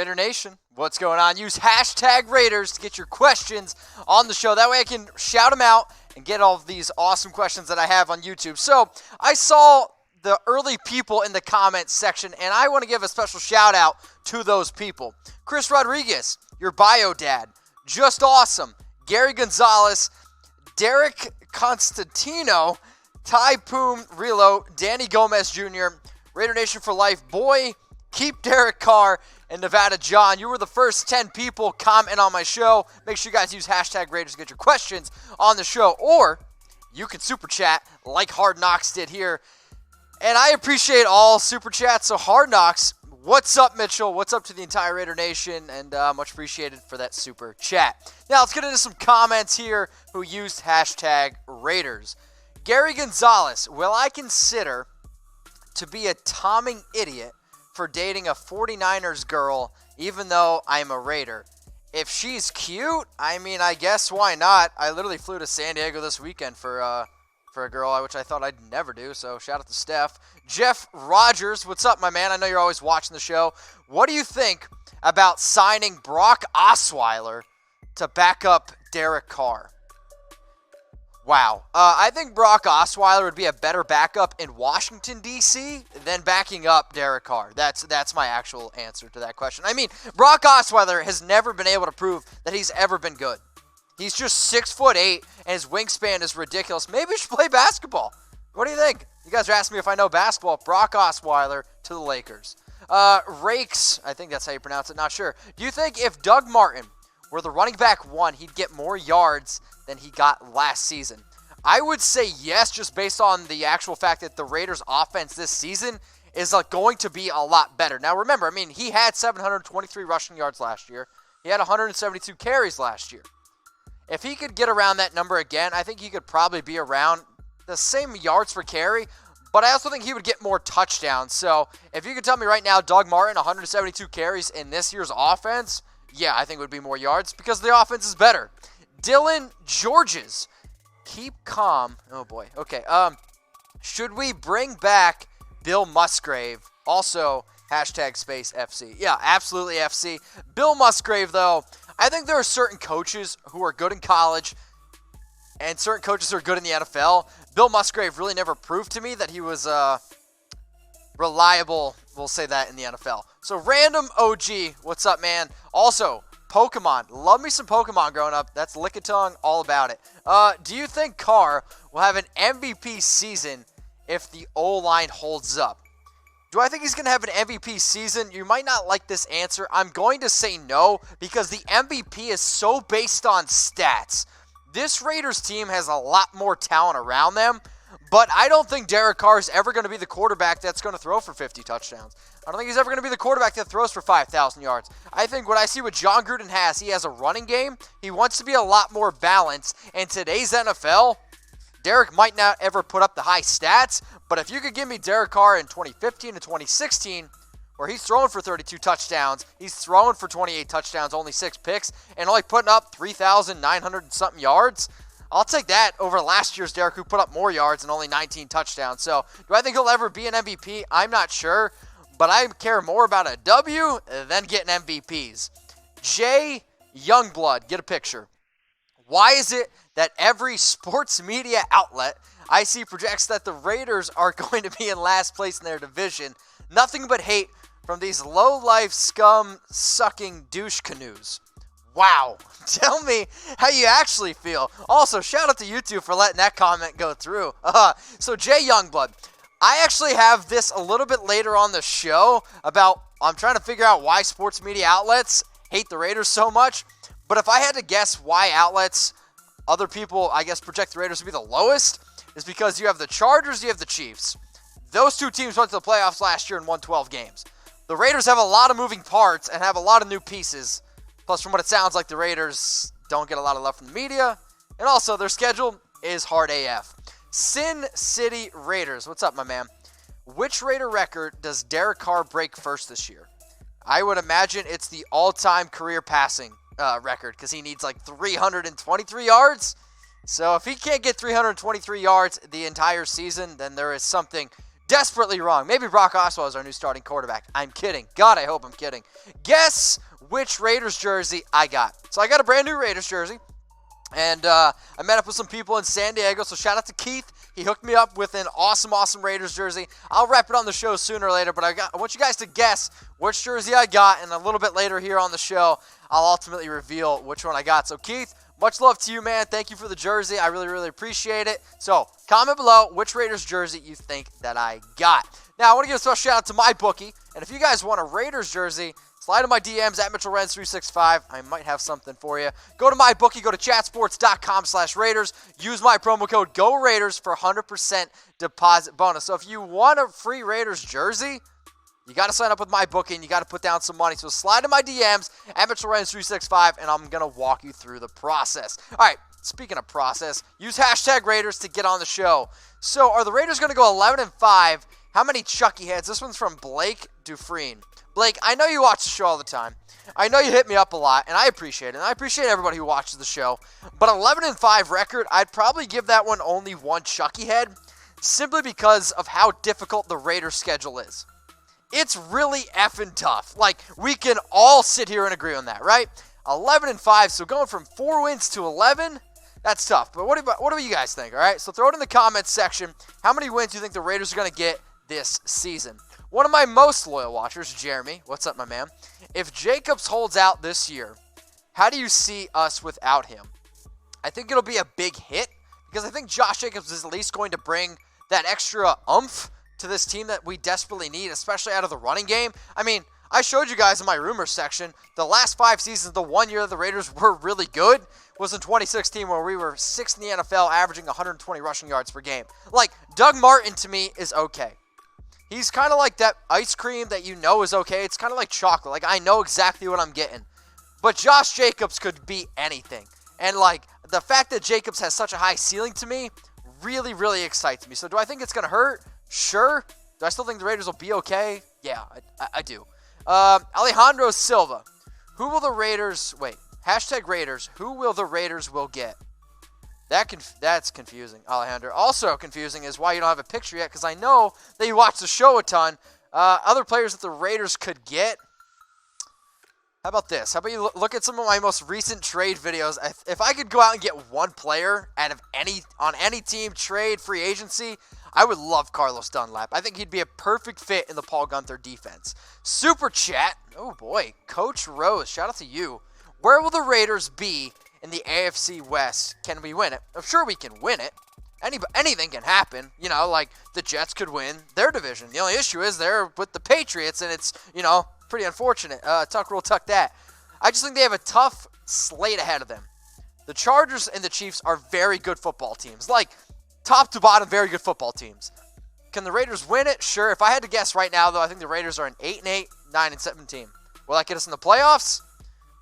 Raider Nation, what's going on? Use hashtag Raiders to get your questions on the show. That way I can shout them out and get all of these awesome questions that I have on YouTube. So I saw the early people in the comments section, and I want to give a special shout out to those people. Chris Rodriguez, your bio dad, just awesome. Gary Gonzalez, Derek Constantino, Ty Poom Relo, Danny Gomez Jr., Raider Nation for life, boy, keep Derek Carr, and Nevada John. You were the first 10 people comment on my show. Make sure you guys use hashtag Raiders to get your questions on the show, or you can super chat like Hard Knocks did here. And I appreciate all super chats. So Hard Knocks, what's up, Mitchell? What's up to the entire Raider Nation? And much appreciated for that super chat. Now let's get into some comments here who used hashtag Raiders. Gary Gonzalez, will I consider to be a tomming idiot for dating a 49ers girl even though I'm a Raider? If she's cute, I mean, I guess why not? I literally flew to San Diego this weekend for a girl, which I thought I'd never do, so shout out to Steph. Jeff Rogers, what's up, my man? I know you're always watching the show. What do you think about signing Brock Osweiler to back up Derek Carr? Wow. I think Brock Osweiler would be a better backup in Washington, D.C. than backing up Derek Carr. That's my actual answer to that question. I mean, Brock Osweiler has never been able to prove that he's ever been good. He's just 6'8", and his wingspan is ridiculous. Maybe he should play basketball. What do you think? You guys are asking me if I know basketball. Brock Osweiler to the Lakers. Rakes, I think that's how you pronounce it, not sure. Do you think if Doug Martin were the running back one, he'd get more yards than he got last season? I would say yes, just based on the actual fact that the Raiders' offense this season is going to be a lot better. Now remember, I mean, he had 723 rushing yards last year. He had 172 carries last year. If he could get around that number again, I think he could probably be around the same yards per carry, but I also think he would get more touchdowns. So if you could tell me right now, Doug Martin, 172 carries in this year's offense, yeah, I think it would be more yards because the offense is better. Dylan Georges, keep calm. Oh, boy. Okay. Should we bring back Bill Musgrave? Also, hashtag space FC. Yeah, absolutely FC. Bill Musgrave, though, I think there are certain coaches who are good in college and certain coaches who are good in the NFL. Bill Musgrave really never proved to me that he was reliable, we'll say that, in the NFL. So Random OG, what's up, man? Also, Pokemon. Love me some Pokemon growing up. That's Lickitung, all about it. Do you think Carr will have an MVP season if the O-line holds up? Do I think he's going to have an MVP season? You might not like this answer. I'm going to say no because the MVP is so based on stats. This Raiders team has a lot more talent around them, but I don't think Derek Carr is ever going to be the quarterback that's going to throw for 50 touchdowns. I don't think he's ever going to be the quarterback that throws for 5,000 yards. I think what I see what John Gruden has, he has a running game. He wants to be a lot more balanced. In today's NFL, Derek might not ever put up the high stats, but if you could give me Derek Carr in 2015 and 2016, where he's throwing for 32 touchdowns, he's throwing for 28 touchdowns, only 6 picks, and only putting up 3,900 and something yards, I'll take that over last year's Derek, who put up more yards and only 19 touchdowns. So, do I think he'll ever be an MVP? I'm not sure, but I care more about a W than getting MVPs. Jay Youngblood, get a picture. Why is it that every sports media outlet I see projects that the Raiders are going to be in last place in their division? Nothing but hate from these low-life scum-sucking douche canoes. Wow. Tell me how you actually feel. Also, shout out to YouTube for letting that comment go through. So, Jay Youngblood, I actually have this a little bit later on the show about, I'm trying to figure out why sports media outlets hate the Raiders so much. But if I had to guess why outlets, other people, I guess, project the Raiders to be the lowest, is because you have the Chargers, you have the Chiefs. Those two teams went to the playoffs last year and won 12 games. The Raiders have a lot of moving parts and have a lot of new pieces. Plus, from what it sounds like, the Raiders don't get a lot of love from the media. And also, their schedule is hard AF. Sin City Raiders. What's up, my man? Which Raider record does Derek Carr break first this year? I would imagine it's the all-time career passing record because he needs like 323 yards. So if he can't get 323 yards the entire season, then there is something desperately wrong. Maybe Brock Osweiler is our new starting quarterback. I'm kidding. God, I hope I'm kidding. Guess which Raiders jersey I got. So I got a brand new Raiders jersey. And I met up with some people in San Diego, so shout out to Keith. He hooked me up with an awesome Raiders jersey. I'll wrap it on the show sooner or later, but I want you guys to guess which jersey I got, and a little bit later here on the show, I'll ultimately reveal which one I got. So Keith, much love to you, man. Thank you for the jersey. I really, really appreciate it. So comment below which Raiders jersey you think that I got. Now, I want to give a special shout out to MyBookie, and if you guys want a Raiders jersey, slide in my DMs at MitchellRenz365. I might have something for you. Go to MyBookie. Go to chatsports.com/Raiders. Use my promo code GORAIDERS for 100% deposit bonus. So if you want a free Raiders jersey, you got to sign up with MyBookie and you got to put down some money. So slide in my DMs at MitchellRenz365 and I'm going to walk you through the process. All right, speaking of process, use hashtag Raiders to get on the show. So are the Raiders going to go 11-5? How many Chucky heads? This one's from Blake Dufresne. Blake, I know you watch the show all the time. I know you hit me up a lot, and I appreciate it. And I appreciate everybody who watches the show. But 11-5 record, I'd probably give that one only one Chucky head, simply because of how difficult the Raiders' schedule is. It's really effing tough. Like, we can all sit here and agree on that, right? 11-5, so going from 4 wins to 11, that's tough. But what do you guys think, all right? So throw it in the comments section. How many wins do you think the Raiders are going to get this season? One of my most loyal watchers, Jeremy, what's up, my man? If Jacobs holds out this year, how do you see us without him? I think it'll be a big hit because I think Josh Jacobs is at least going to bring that extra oomph to this team that we desperately need, especially out of the running game. I mean, I showed you guys in my rumors section, the last 5 seasons, the 1 year the Raiders were really good was in 2016 where we were 6th in the NFL, averaging 120 rushing yards per game. Like, Doug Martin to me is okay. He's kind of like that ice cream that you know is okay. It's kind of like chocolate. Like, I know exactly what I'm getting. But Josh Jacobs could be anything. And, like, the fact that Jacobs has such a high ceiling to me really, really excites me. So do I think it's going to hurt? Sure. Do I still think the Raiders will be okay? Yeah, I do. Alejandro Silva. Who will the Raiders... Wait. Hashtag Raiders. Who will the Raiders will get? That's confusing, Alejandro. Also confusing is why you don't have a picture yet, because I know that you watch the show a ton. Other players that the Raiders could get. How about this? How about you look at some of my most recent trade videos? If I could go out and get one player out of on any team, trade, free agency, I would love Carlos Dunlap. I think he'd be a perfect fit in the Paul Guenther defense. Super chat. Oh boy, Coach Rose, shout out to you. Where will the Raiders be in the AFC West? Can we win it? I'm sure we can win it. Anything can happen. You know, like the Jets could win their division. The only issue is they're with the Patriots, and it's, you know, pretty unfortunate. Tuck rule, tuck that. I just think they have a tough slate ahead of them. The Chargers and the Chiefs are very good football teams. Like, top to bottom, very good football teams. Can the Raiders win it? Sure. If I had to guess right now, though, I think the Raiders are an 8-8, 9-17. Will that get us in the playoffs?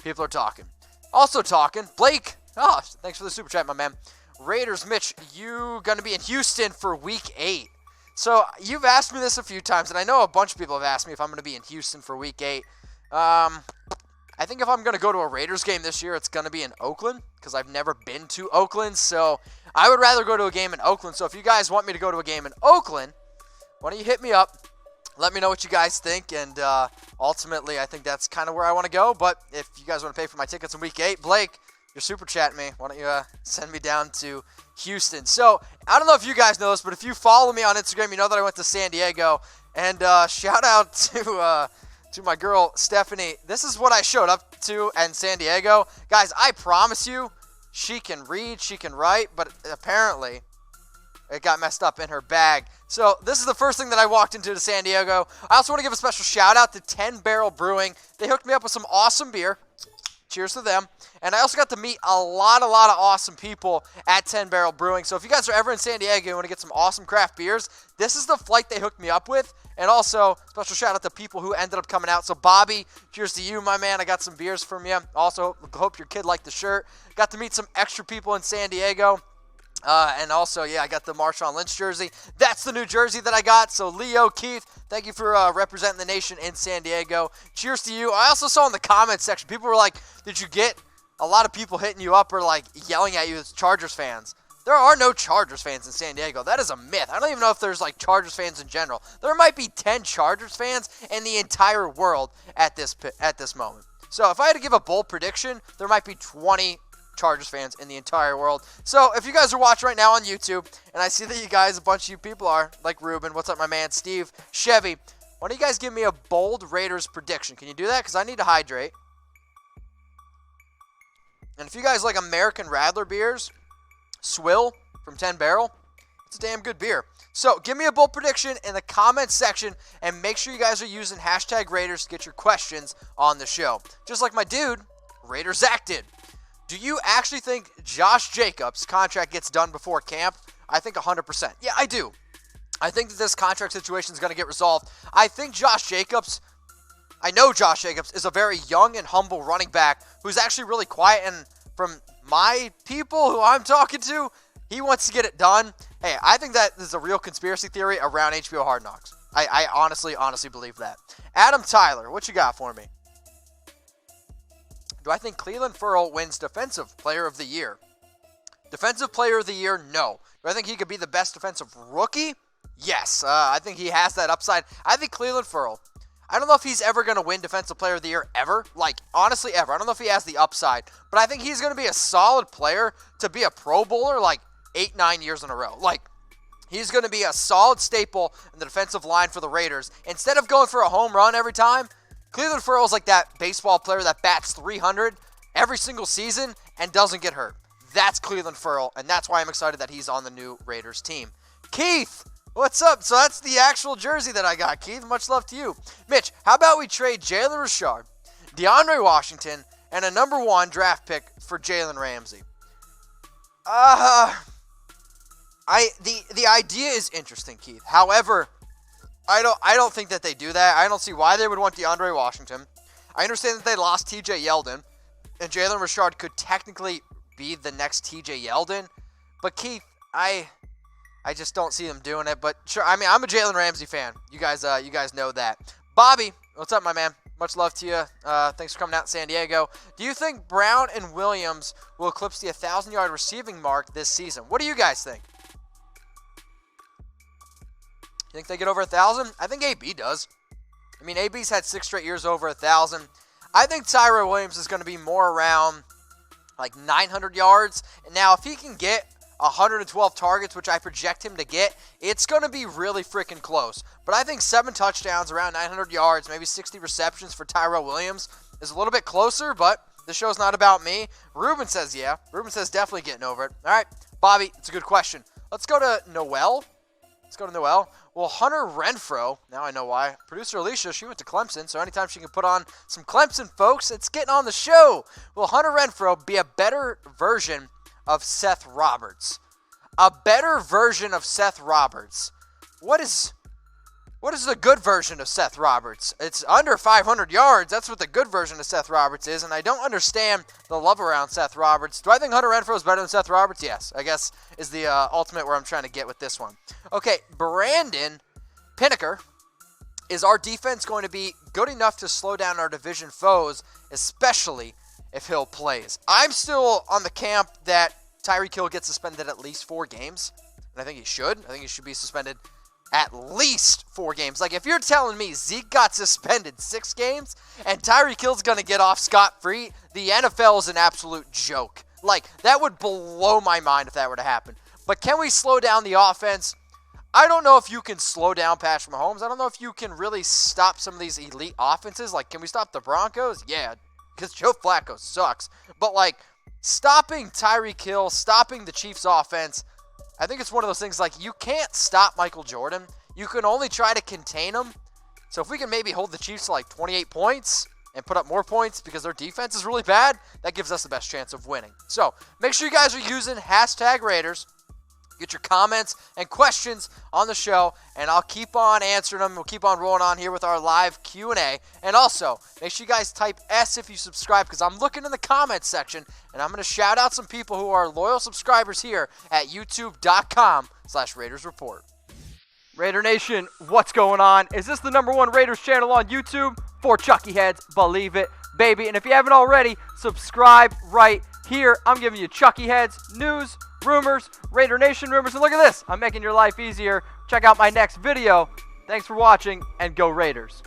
People are talking. Also talking, Blake. Oh, thanks for the super chat, my man. Raiders, Mitch, you going to be in Houston for Week 8. So, you've asked me this a few times, and I know a bunch of people have asked me if I'm going to be in Houston for Week 8. I think if I'm going to go to a Raiders game this year, it's going to be in Oakland, because I've never been to Oakland, so I would rather go to a game in Oakland. So, if you guys want me to go to a game in Oakland, why don't you hit me up? Let me know what you guys think, and ultimately, I think that's kind of where I want to go. But if you guys want to pay for my tickets in Week 8, Blake, you're super chatting me. Why don't you send me down to Houston? So, I don't know if you guys know this, but if you follow me on Instagram, you know that I went to San Diego. And shout out to my girl, Stephanie. This is what I showed up to in San Diego. Guys, I promise you, she can read, she can write, but apparently it got messed up in her bag. So this is the first thing that I walked into to San Diego. I also want to give a special shout out to 10 Barrel Brewing. They hooked me up with some awesome beer. Cheers to them. And I also got to meet a lot of awesome people at 10 Barrel Brewing. So if you guys are ever in San Diego and you want to get some awesome craft beers, this is the flight they hooked me up with. And also, special shout out to people who ended up coming out. So Bobby, cheers to you, my man. I got some beers from you. Also, hope your kid liked the shirt. Got to meet some extra people in San Diego. And also, yeah, I got the Marshawn Lynch jersey. That's the new jersey that I got. So, Leo, Keith, thank you for representing the nation in San Diego. Cheers to you. I also saw in the comments section, people were like, did you get a lot of people hitting you up or, like, yelling at you as Chargers fans? There are no Chargers fans in San Diego. That is a myth. I don't even know if there's like Chargers fans in general. There might be 10 Chargers fans in the entire world at this moment. So if I had to give a bold prediction, there might be 20 Chargers fans in the entire world. So if you guys are watching right now on YouTube, and I see that you guys, a bunch of you people are, like Ruben, what's up my man, Steve, Chevy, why don't you guys give me a bold Raiders prediction? Can you do that? Because I need to hydrate. And if you guys like American Radler beers, Swill from 10 Barrel, it's a damn good beer. So give me a bold prediction in the comments section, and make sure you guys are using hashtag Raiders to get your questions on the show. Just like my dude, Raider Zach did. Do you actually think Josh Jacobs' contract gets done before camp? I think 100%. Yeah, I do. I think that this contract situation is going to get resolved. I know Josh Jacobs is a very young and humble running back who's actually really quiet, and from my people who I'm talking to, he wants to get it done. Hey, I think that is a real conspiracy theory around HBO Hard Knocks. I honestly believe that. Adam Tyler, what you got for me? Do I think Clelin Ferrell wins Defensive Player of the Year? Defensive Player of the Year, no. Do I think he could be the best defensive rookie? Yes. I think he has that upside. I think Clelin Ferrell, I don't know if he's ever going to win Defensive Player of the Year ever. Like, honestly, ever. I don't know if he has the upside. But I think he's going to be a solid player to be a Pro Bowler like 8-9 years in a row. Like, he's going to be a solid staple in the defensive line for the Raiders. Instead of going for a home run every time, Clelin Ferrell is like that baseball player that bats 300 every single season and doesn't get hurt. That's Clelin Ferrell, and that's why I'm excited that he's on the new Raiders team. Keith, what's up? So that's the actual jersey that I got, Keith. Much love to you. Mitch, how about we trade Jalen Richard, DeAndre Washington, and a number 1 draft pick for Jalen Ramsey? The idea is interesting, Keith. However, I don't think that they do that. I don't see why they would want DeAndre Washington. I understand that they lost TJ Yeldon, and Jalen Richard could technically be the next TJ Yeldon. But Keith, I just don't see them doing it. But sure, I mean, I'm a Jalen Ramsey fan. You guys know that. Bobby, what's up, my man? Much love to you. Thanks for coming out to San Diego. Do you think Brown and Williams will eclipse the 1,000-yard receiving mark this season? What do you guys think? You think they get over 1,000? I think AB does. I mean, AB's had 6 straight years over 1,000. I think Tyrell Williams is going to be more around like 900 yards. And now, if he can get 112 targets, which I project him to get, it's going to be really freaking close. But I think 7 touchdowns, around 900 yards, maybe 60 receptions for Tyrell Williams is a little bit closer, but the show's not about me. Ruben says yeah. Ruben says definitely getting over it. All right, Bobby, it's a good question. Let's go to Noel. Well, Hunter Renfrow, now I know why. Producer Alicia, she went to Clemson, so anytime she can put on some Clemson folks, it's getting on the show. Will Hunter Renfrow be a better version of Seth Roberts? A better version of Seth Roberts. What is the good version of Seth Roberts? It's under 500 yards. That's what the good version of Seth Roberts is, and I don't understand the love around Seth Roberts. Do I think Hunter Renfrow is better than Seth Roberts? Yes, I guess is the ultimate where I'm trying to get with this one. Okay, Brandon Pinnaker, is our defense going to be good enough to slow down our division foes, especially if Hill plays? I'm still on the camp that Tyreek Hill gets suspended at least 4 games, and I think he should. I think he should be suspended at least 4 games. Like, if you're telling me Zeke got suspended 6 games and Tyreek Hill's going to get off scot-free, the NFL is an absolute joke. Like, that would blow my mind if that were to happen. But can we slow down the offense? I don't know if you can slow down Patrick Mahomes. I don't know if you can really stop some of these elite offenses. Like, can we stop the Broncos? Yeah, because Joe Flacco sucks. But, like, stopping Tyreek Hill, stopping the Chiefs' offense, I think it's one of those things like you can't stop Michael Jordan. You can only try to contain him. So if we can maybe hold the Chiefs to like 28 points and put up more points because their defense is really bad, that gives us the best chance of winning. So make sure you guys are using hashtag Raiders. Get your comments and questions on the show, and I'll keep on answering them. We'll keep on rolling on here with our live Q&A. And also, make sure you guys type S if you subscribe, because I'm looking in the comments section, and I'm going to shout out some people who are loyal subscribers here at youtube.com/Raiders Report. Raider Nation, what's going on? Is this the #1 Raiders channel on YouTube? For Chucky Heads, believe it, baby. And if you haven't already, subscribe right here. I'm giving you Chucky Heads news, rumors, Raider Nation rumors. And look at this. I'm making your life easier. Check out my next video. Thanks for watching, and go Raiders.